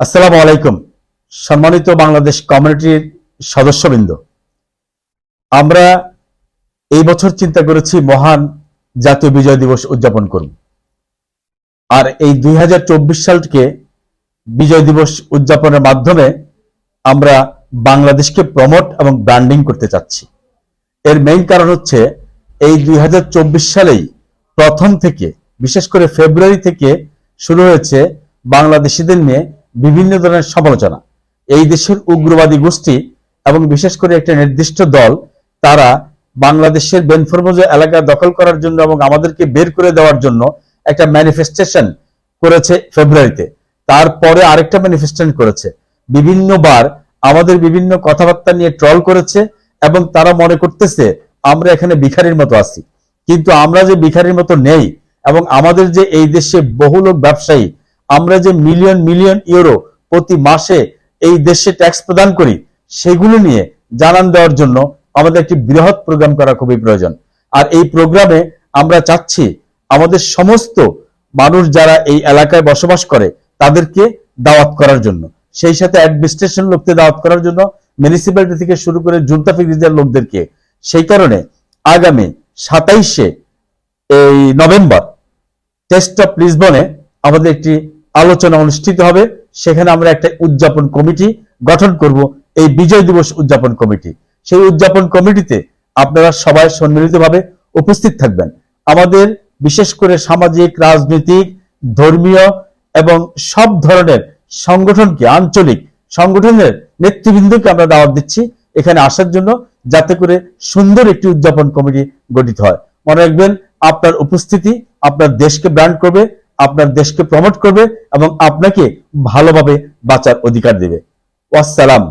আসসালামু আলাইকুম। সম্মানিত বাংলাদেশ কমিউনিটির সদস্যবৃন্দ, আমরা এই বছর চিন্তা করেছি মহান জাতীয় বিজয় দিবস উদযাপন করব। আর এই 2024 সালকে বিজয় দিবস উদযাপনের মাধ্যমে আমরা বাংলাদেশকে প্রমোট এবং ব্র্যান্ডিং করতে চাচ্ছি। এর মেইন কারণ হচ্ছে এই 2024 সালেই প্রথম থেকে, বিশেষ করে ফেব্রুয়ারি থেকে শুরু হয়েছে বাংলাদেশিদের নিয়ে বিভিন্ন ধরনের সমালোচনা। এই দেশের উগ্রবাদী গোষ্ঠী এবং বিশেষ করে একটা নির্দিষ্ট দল, তারা বাংলাদেশের বেনফরমোজো এলাকা দখল করার জন্য এবং আমাদেরকে বের করে দেওয়ার জন্য একটা ম্যানিফেস্টেশন করেছে ফেব্রুয়ারিতে। তারপরে আরেকটা ম্যানিফেস্টেশন করেছে, বিভিন্নবার আমাদের বিভিন্ন কথাবার্তা নিয়ে ট্রল করেছে এবং তারা মনে করতেছে আমরা এখানে ভিখারির মতো আছি। কিন্তু আমরা যে ভিখারির মতো নেই, এবং আমাদের যে এই দেশে বহু লোক ব্যবসায়ী, আমরা যে মিলিয়ন মিলিয়ন ইউরো প্রতি মাসে এই দেশে ট্যাক্স প্রদান করি, সেগুলো নিয়ে জানান দেওয়ার জন্য আমাদের একটি বৃহৎ প্রোগ্রাম করা খুবই প্রয়োজন। আর এই প্রোগ্রামে আমরা চাচ্ছি আমাদের সমস্ত মানুষ যারা এই এলাকায় বসবাস করে তাদেরকে দাওয়াত করার জন্য, সেই সাথে অ্যাডমিনিস্ট্রেশন লোককে দাওয়াত করার জন্য, মিউনিসিপ্যালিটি থেকে শুরু করে জুনতা ফিক্রিজের লোকদেরকে। সেই কারণে আগামী 27শে এই নভেম্বর টেস্ট অফ লিসবনে আমাদের একটি আলোচনা অনুষ্ঠিত হবে। সেখানে আমরা একটা উদযাপন কমিটি গঠন করব, এই বিজয় দিবস উদযাপন কমিটি। সেই উদযাপন কমিটিতে আপনারা সবাই সম্মিলিতভাবে উপস্থিত থাকবেন। আমাদের বিশেষ করে সামাজিক, রাজনৈতিক, ধর্মীয় এবং সব ধরনের সংগঠনকে, আঞ্চলিক সংগঠনের নেতৃবৃন্দকে আমরা দাওয়াত দিচ্ছি এখানে আসার জন্য, যাতে করে সুন্দর একটি উদযাপন কমিটি গঠিত হয়। মনে রাখবেন, আপনার উপস্থিতি আপনার দেশকে ব্র্যান্ড করবে, আপনার দেশকে প্রমোট করবে এবং আপনাকে ভালোভাবে বাঁচার অধিকার দেবে। ওয়াসসালাম।